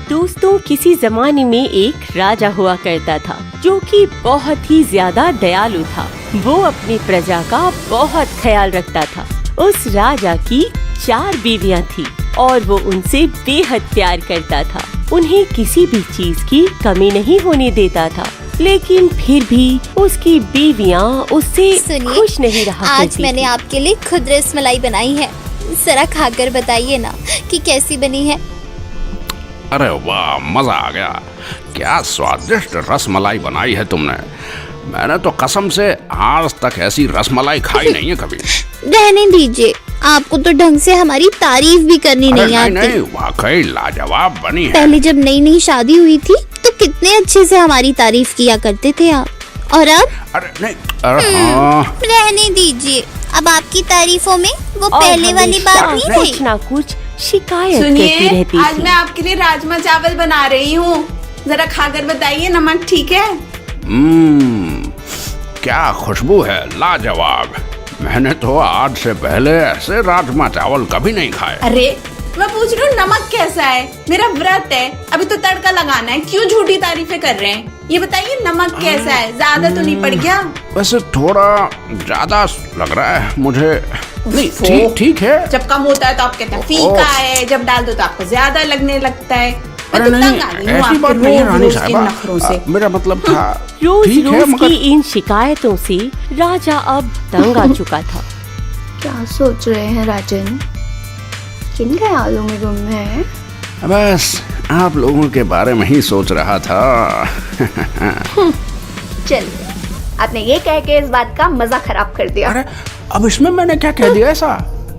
दोस्तों, किसी जमाने में एक राजा हुआ करता था जो कि बहुत ही ज्यादा दयालु था। वो अपनी प्रजा का बहुत ख्याल रखता था। उस राजा की 4 बीवियां थी और वो उनसे बेहद प्यार करता था। उन्हें किसी भी चीज की कमी नहीं होने देता था, लेकिन फिर भी उसकी बीवियां उससे खुश नहीं रहा करती आज मैंने आपके लिए खुद रसमलाई बनाई है, जरा खाकर बताइए ना कि कैसी बनी है। अरे वाह, मजा आ गया। क्या स्वादिष्ट रसमलाई बनाई है तुमने। मैंने तो कसम से आज तक ऐसी रसमलाई खाई नहीं है कभी। रहने दीजिए, आपको तो ढंग से हमारी तारीफ भी करनी नहीं आती। नहीं, वाकई लाजवाब बनी है। पहले जब नई नई शादी हुई थी तो कितने अच्छे से हमारी तारीफ किया करते थे आप, और अब? अरे नहीं, हाँ। रहने दीजिए, अब आपकी तारीफों में वो पहले वाली बात नहीं रही। कुछ ना कुछ शिकायत करती सुनिए, रहती आज थी। मैं आपके लिए राजमा चावल बना रही हूँ, जरा खाकर बताइए नमक ठीक है। क्या खुशबू है, लाजवाब। मैंने तो आज से पहले ऐसे राजमा चावल कभी नहीं खाए। अरे मैं पूछ रही हूँ नमक कैसा है, मेरा व्रत है, अभी तो तड़का लगाना है, क्यों झूठी तारीफें कर रहे हैं। ये बताइए नमक कैसा है, ज्यादा तो नहीं पड़ गया? वैसे थोड़ा ज्यादा लग रहा है मुझे। नहीं, ठीक है। जब कम होता है तो आप कहते हैं फीका है, जब डाल दो तो आपको ज्यादा लगने लगता है। अरे नहीं, ऐसी बात नहीं है रानी साहबा, मेरा मतलब था रोज ठीक है, रोज मगर की इन शिकायतों से राजा अब तंग आ चुका था। क्या सोच रहे हैं राजन? किन ख्यालों में गुम है? बस आप लोगों के बारे में ही सोच रहा था। चलिए, आपने ये कह के इस बात का मजा खराब कर दिया। अरे अब इसमें मैंने क्या कह दिया ऐसा?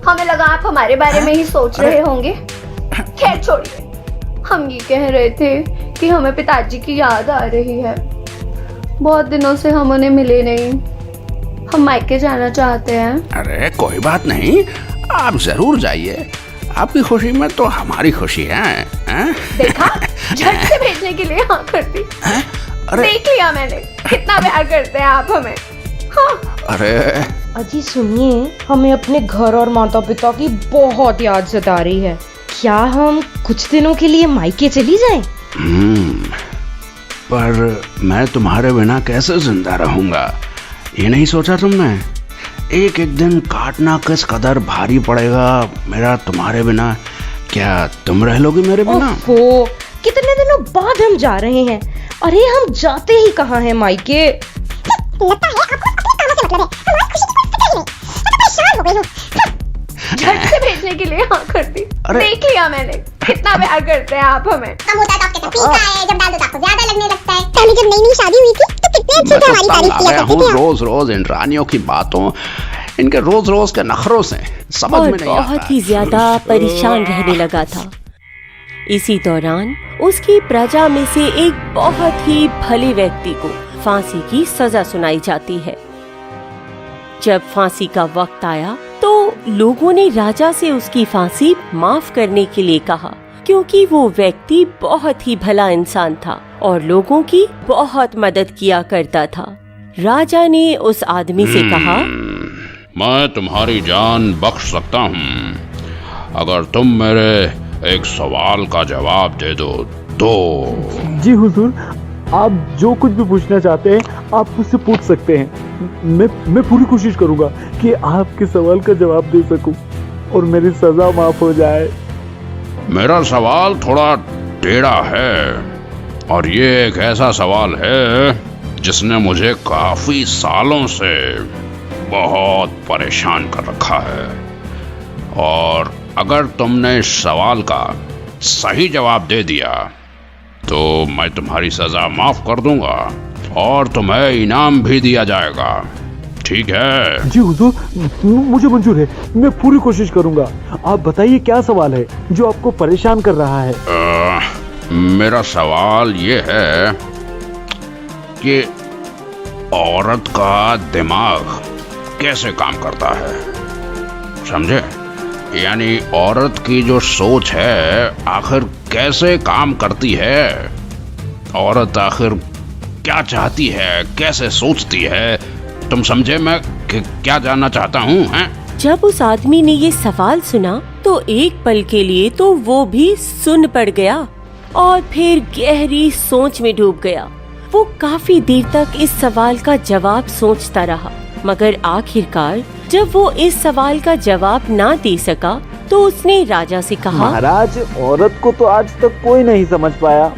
हमें लगा आप हमारे बारे में ही सोच रहे होंगे। खैर छोड़िए, हम ये कह रहे थे कि हमें पिताजी की याद आ रही है। बहुत दिनों से हम उन्हें मिले नहीं। हम मायके जाना चाहते हैं। अरे कोई बात नहीं, आप जरूर जाइए। आपकी खुशी में तो हमारी खुशी है। देखा, झट से भेजने के लिए हाँ कर दी। देख लिया मैंने, कितना प्यार करते हैं आप हमें। हाँ। अरे अजी सुनिए, हमें अपने घर और माता पिता की बहुत याद सता रही है। क्या हम कुछ दिनों के लिए मायके चली जाएं? पर मैं तुम्हारे बिना कैसे जिंदा रहूंगा, ये नहीं सोचा तुमने? एक एक दिन काटना किस कदर भारी पड़ेगा मेरा तुम्हारे बिना। क्या तुम रह लोगी मेरे बिना? ओहो, कितने दिनों बाद हम जा रहे हैं। अरे हम जाते ही कहाँ हैं मायके? लगता है आपको अपने कामों से मतलब है। हमारी खुशी की कोई फिक्र ही नहीं। मैं तो परेशान हो गई हूँ। झट से भेजने के लिए हाँ कर दी। देख लिया मैंने, कितना प्यार करते हैं आप हमें। कम होता है तो आप कहते हैं फीका है, जब डाल दो तो आपको ज्यादा लगने लगता है। पहले जब नई नई शादी हुई थी तो कितने अच्छे से हमारी तारीफ किया करते थे। रोज रोज इन रानियों की बातों, इनके रोज रोज के नखरों से समझ में नहीं आता। बहुत ही ज्यादा परेशान रहने लगा था। इसी दौरान उसकी प्रजा में से एक बहुत ही भले व्यक्ति को फांसी की सजा सुनाई जाती है। जब फांसी का वक्त आया तो लोगों ने राजा से उसकी फांसी माफ करने के लिए कहा, क्योंकि वो व्यक्ति बहुत ही भला इंसान था और लोगों की बहुत मदद किया करता था। राजा ने उस आदमी से कहा, मैं तुम्हारी जान बख्श सकता हूँ अगर तुम मेरे एक सवाल का जवाब दे दो तो। जी हुजूर, आप जो कुछ भी पूछना चाहते हैं आप मुझसे पूछ सकते हैं। मैं पूरी कोशिश करूंगा कि आपके सवाल का जवाब दे सकूं और मेरी सजा माफ हो जाए। मेरा सवाल थोड़ा टेढ़ा है और ये एक ऐसा सवाल है जिसने मुझे काफी सालों से बहुत परेशान कर रखा है, और अगर तुमने इस सवाल का सही जवाब दे दिया तो मैं तुम्हारी सजा माफ कर दूंगा और तुम्हें इनाम भी दिया जाएगा। ठीक है? जी हुजूर, मुझे मंजूर है। मैं पूरी कोशिश करूंगा। आप बताइए क्या सवाल है जो आपको परेशान कर रहा है? मेरा सवाल ये है कि औरत का दिमाग कैसे काम करता है, समझे? यानी औरत की जो सोच है आखिर कैसे काम करती है। औरत आखिर क्या चाहती है, कैसे सोचती है, तुम समझे मैं क्या जानना चाहता हूँ? हैं? जब उस आदमी ने ये सवाल सुना तो एक पल के लिए तो वो भी सुन पड़ गया। और फिर गहरी सोच में डूब गया। वो काफी देर तक इस सवाल का जवाब सोचता रहा, मगर आखिरकार जब वो इस सवाल का जवाब ना दे सका तो उसने राजा से कहा, महाराज, औरत को तो आज तक कोई नहीं समझ पाया।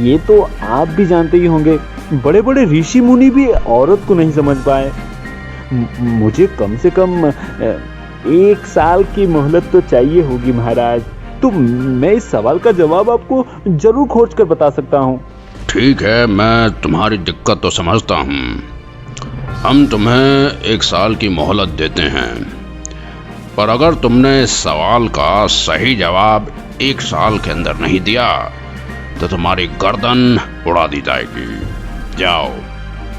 ये तो आप भी जानते ही होंगे, बड़े बड़े ऋषि मुनि भी औरत को नहीं समझ पाए। मुझे कम से कम 1 साल की मोहलत तो चाहिए होगी महाराज। तो मैं इस सवाल का जवाब आपको जरूर खोज कर बता सकता हूँ। ठीक है, मैं तुम्हारी दिक्कत तो समझता हूँ। हम तुम्हें 1 साल की मोहलत देते हैं, पर अगर तुमने इस सवाल का सही जवाब 1 साल के अंदर नहीं दिया तो तुम्हारी गर्दन उड़ा दी जाएगी। जाओ।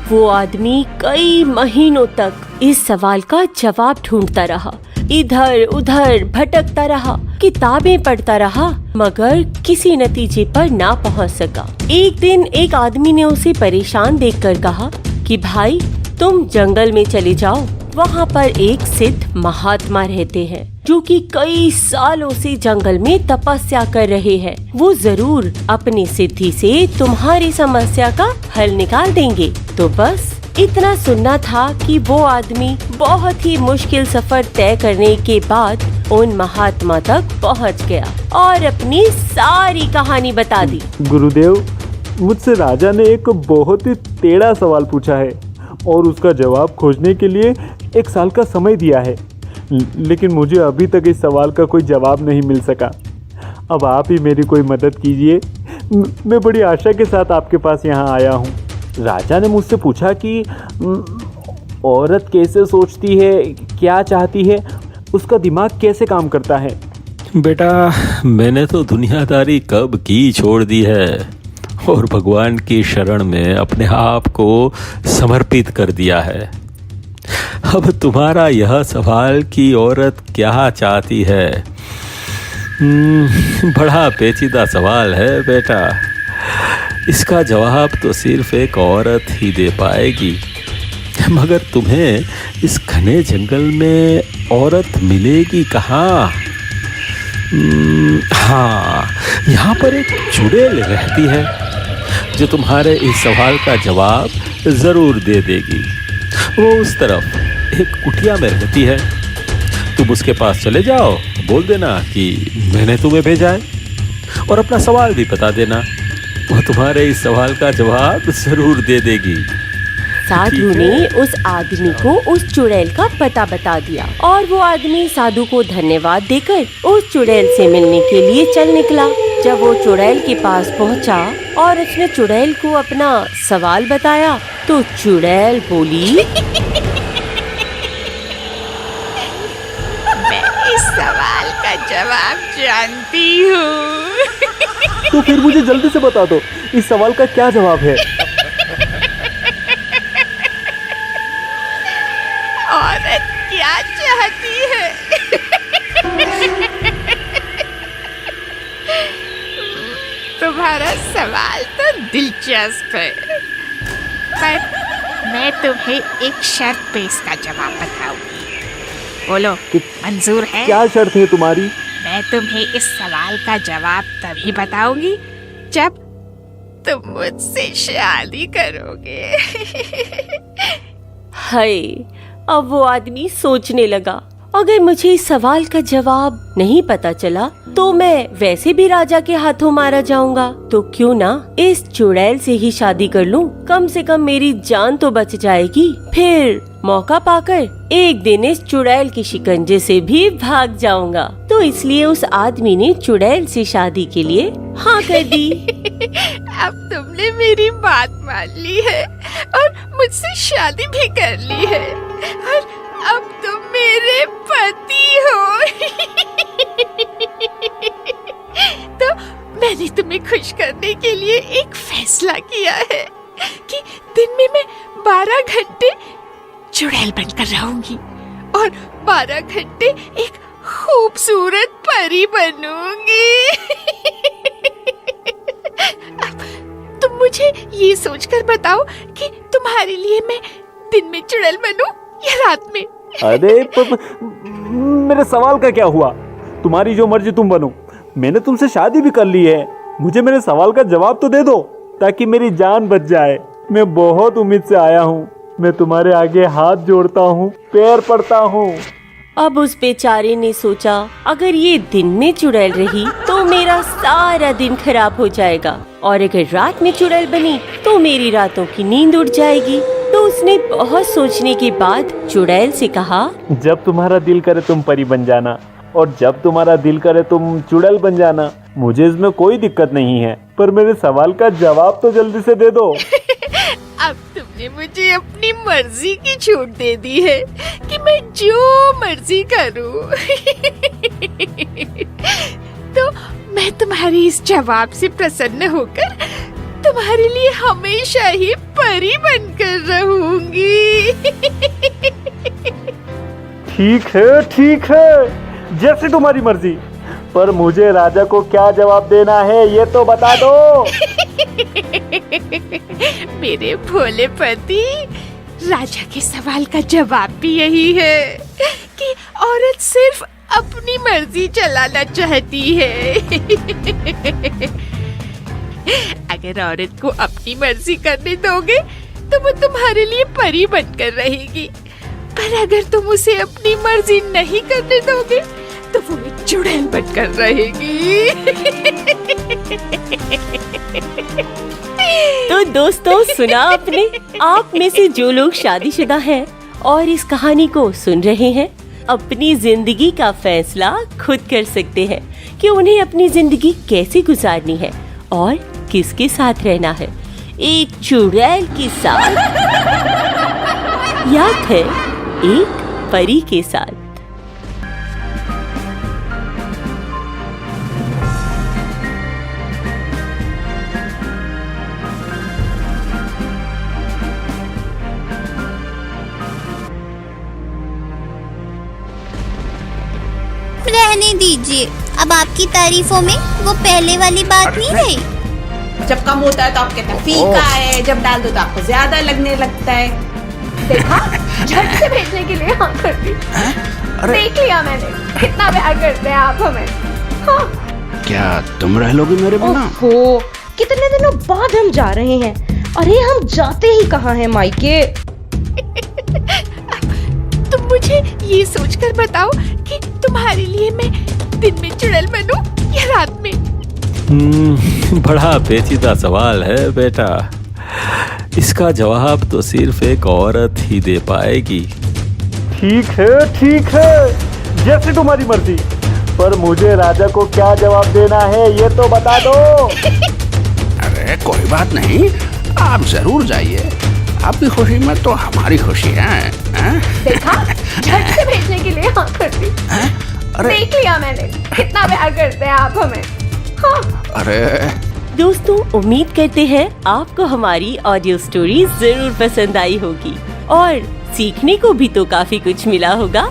वो आदमी कई महीनों तक इस सवाल का जवाब ढूंढता रहा, इधर उधर भटकता रहा, किताबें पढ़ता रहा, मगर किसी नतीजे पर ना पहुंच सका। एक दिन एक आदमी ने उसे परेशान देखकर कहा कि भाई, तुम जंगल में चले जाओ, वहाँ पर एक सिद्ध महात्मा रहते हैं जो कि कई सालों से जंगल में तपस्या कर रहे हैं। वो जरूर अपनी सिद्धि से तुम्हारी समस्या का हल निकाल देंगे। तो बस इतना सुनना था कि वो आदमी बहुत ही मुश्किल सफर तय करने के बाद उन महात्मा तक पहुंच गया और अपनी सारी कहानी बता दी। गुरुदेव, मुझसे राजा ने एक बहुत ही टेढ़ा सवाल पूछा है और उसका जवाब खोजने के लिए 1 साल का समय दिया है, लेकिन मुझे अभी तक इस सवाल का कोई जवाब नहीं मिल सका। अब आप ही मेरी कोई मदद कीजिए। मैं बड़ी आशा के साथ आपके पास यहाँ आया हूँ। राजा ने मुझसे पूछा कि औरत कैसे सोचती है, क्या चाहती है, उसका दिमाग कैसे काम करता है। बेटा, मैंने तो दुनियादारी कब की छोड़ दी है और भगवान की शरण में अपने आप को समर्पित कर दिया है। अब तुम्हारा यह सवाल कि औरत क्या चाहती है, बड़ा पेचीदा सवाल है बेटा। इसका जवाब तो सिर्फ एक औरत ही दे पाएगी, मगर तुम्हें इस घने जंगल में औरत मिलेगी कहाँ? हाँ, यहाँ पर एक चुड़ैल रहती है जो तुम्हारे इस सवाल का जवाब जरूर दे देगी। वो उस तरफ एक कुटिया में रहती है। तुम उसके पास चले जाओ, बोल देना कि मैंने तुम्हें भेजा है और अपना सवाल भी बता देना। वो तुम्हारे इस सवाल का जवाब जरूर दे देगी। साधु ने उस आदमी को उस चुड़ैल का पता बता दिया और वो आदमी साधु को धन्यवाद देकर उस चुड़ैल से मिलने के लिए चल निकला। जब वो चुड़ैल के पास पहुंचा और उसने चुड़ैल को अपना सवाल बताया तो चुड़ैल बोली, मैं इस सवाल का जवाब जानती हूँ। तो फिर मुझे जल्दी से बता दो, इस सवाल का क्या जवाब है। औरत क्या चाहती है? तुम्हारा सवाल तो दिलचस्प है, पर मैं तुम्हें एक शर्त पे इसका जवाब बताऊंगी। बोलो, मंजूर है? क्या शर्त है तुम्हारी? मैं तुम्हें इस सवाल का जवाब तभी बताऊंगी जब तुम मुझसे शादी करोगे। हाय, अब वो आदमी सोचने लगा, अगर मुझे इस सवाल का जवाब नहीं पता चला तो मैं वैसे भी राजा के हाथों मारा जाऊंगा, तो क्यों ना इस चुड़ैल से ही शादी कर लूं। कम से कम मेरी जान तो बच जाएगी। फिर मौका पाकर एक दिन इस चुड़ैल के शिकंजे से भी भाग जाऊंगा। तो इसलिए उस आदमी ने चुड़ैल से शादी के लिए हाँ कर दी। अब तुमने मेरी बात मान ली है और मुझसे शादी भी कर ली है और अब तुम मेरे पति हो। तो मैंने तुम्हें खुश करने के लिए एक फैसला किया है कि दिन में मैं 12 घंटे चुड़ैल बनकर रहूंगी और 12 घंटे एक खूबसूरत परी बनूंगी। अब तुम मुझे ये सोचकर बताओ कि तुम्हारे लिए मैं दिन में चुड़ैल बनूं या रात में? अरे मेरे सवाल का क्या हुआ? तुम्हारी जो मर्जी तुम बनो, मैंने तुमसे शादी भी कर ली है। मुझे मेरे सवाल का जवाब तो दे दो ताकि मेरी जान बच जाए। मैं बहुत उम्मीद से आया हूँ। मैं तुम्हारे आगे हाथ जोड़ता हूँ, पैर पड़ता हूँ। अब उस बेचारे ने सोचा, अगर ये दिन में चुड़ैल रही तो मेरा सारा दिन खराब हो जाएगा, और अगर रात में चुड़ैल बनी तो मेरी रातों की नींद उड़ जाएगी। तो उसने बहुत सोचने के बाद चुड़ैल से कहा, जब तुम्हारा दिल करे तुम परी बन जाना, और जब तुम्हारा दिल करे तुम चुड़ैल बन जाना। मुझे इसमें कोई दिक्कत नहीं है, पर मेरे सवाल का जवाब तो जल्दी से दे दो। अब तुमने मुझे अपनी मर्जी की छूट दे दी है कि मैं जो मर्जी करूं। तो मैं तुम्हारी इस जवाब से प्रसन्न होकर तुम्हारे लिए हमेशा ही परी बनकर रहूंगी। ठीक है, जैसे तुम्हारी मर्जी। पर मुझे राजा को क्या जवाब देना है ये तो बता दो। मेरे भोले पति, राजा के सवाल का जवाब भी यही है कि औरत सिर्फ अपनी मर्जी चलाना चाहती है। अगर औरत को अपनी मर्जी करने दोगे तो वो तुम्हारे लिए परी बनकर रहेगी, पर अगर तुम उसे अपनी मर्जी नहीं करने दोगे तो वो एक चुड़ैल बनकर रहेगी। तो दोस्तों, सुना आपने? आप में से जो लोग शादीशुदा हैं और इस कहानी को सुन रहे हैं, अपनी जिंदगी का फैसला खुद कर सकते हैं कि उन्हें अपनी जिंदगी कैसे गुजारनी है और किसके साथ रहना है, एक चुड़ैल के साथ या फिर एक परी के साथ। रहने दीजिए, अब आपकी तारीफों में वो पहले वाली बात नहीं रही। जब कम होता है तो आप कहते हैं फीका है, जब डाल दो तो आपको ज्यादा लगने लगता है। देखा, झट से भेजने के लिए हाँ कर दी। देख लिया मैंने, कितना प्यार करते हैं आप हमें। हाँ। क्या तुम रह लोगी मेरे बिना? ओहो, कितने दिनों बाद हम जा रहे हैं। अरे हम जाते ही कहाँ हैं मायके? तुम मुझे ये सोचकर बताओ कि तुम्हारे लिए मैं दिन में चुड़ैल बनूं या रात में? बड़ा पेचीदा सवाल है बेटा। इसका जवाब तो सिर्फ एक औरत ही दे पाएगी। ठीक है, जैसे तुम्हारी मर्जी। पर मुझे राजा को क्या जवाब देना है ये तो बता दो। अरे कोई बात नहीं, आप जरूर जाइए। आपकी खुशी में तो हमारी खुशी है। देखा, झट से भेजने के लिए हाँ कर दी। देख लिया मैंने, कितना प्यार करते हैं आप हमें। हाँ। अरे दोस्तों, उम्मीद करते हैं आपको हमारी ऑडियो स्टोरी जरूर पसंद आई होगी और सीखने को भी तो काफी कुछ मिला होगा।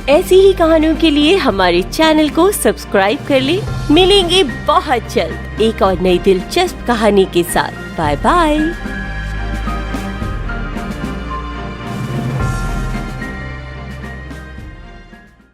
ऐसी ही कहानियों के लिए हमारे चैनल को सब्सक्राइब कर ले। मिलेंगे बहुत जल्द एक और नई दिलचस्प कहानी के साथ। Bye bye.